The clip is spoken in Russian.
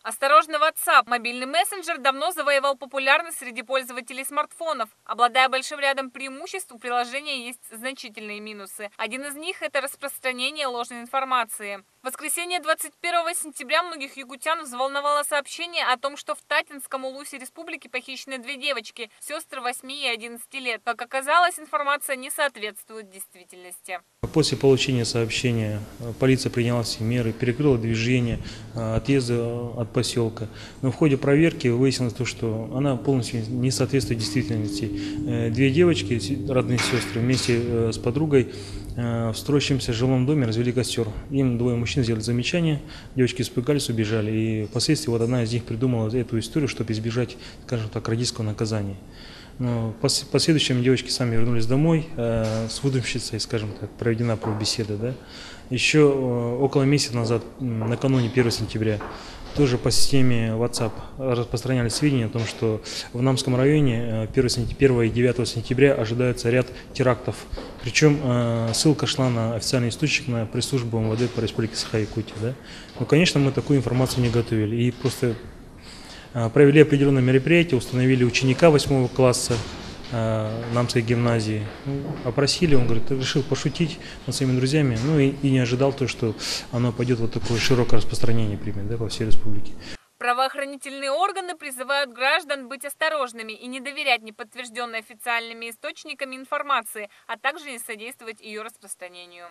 Осторожно, WhatsApp. Мобильный мессенджер давно завоевал популярность среди пользователей смартфонов. Обладая большим рядом преимуществ, у приложения есть значительные минусы. Один из них – это распространение ложной информации. В воскресенье 21 сентября многих якутян взволновало сообщение о том, что в Татинском улусе республики похищены две девочки, сестры 8 и 11 лет. Как оказалось, информация не соответствует действительности. После получения сообщения полиция приняла все меры, перекрыла движение, отъезды от поселка. Но в ходе проверки выяснилось то, что она полностью не соответствует действительности. Две девочки, родные сестры, вместе с подругой в строящемся жилом доме развели костер. Им двое мужчин сделали замечание, девочки испугались, убежали. И впоследствии вот одна из них придумала эту историю, чтобы избежать, скажем так, родительского наказания. Но в последующем девочки сами вернулись домой, с выдумщицей, скажем так, проведена беседа. Да? Еще около месяца назад, накануне 1 сентября, тоже по системе WhatsApp распространялись сведения о том, что в Намском районе 1 и 9 сентября ожидается ряд терактов. Причем ссылка шла на официальный источник, на пресс-службу МВД по Республике Саха-Якутия. Да? Но, конечно, мы такую информацию не готовили. И просто провели определенные мероприятия, установили ученика 8 класса Намской гимназии, опросили, он говорит, решил пошутить над своими друзьями, и не ожидал то, что оно пойдет вот такое широкое распространение примет, да, по всей республике. Правоохранительные органы призывают граждан быть осторожными и не доверять неподтвержденной официальными источниками информации, а также не содействовать ее распространению.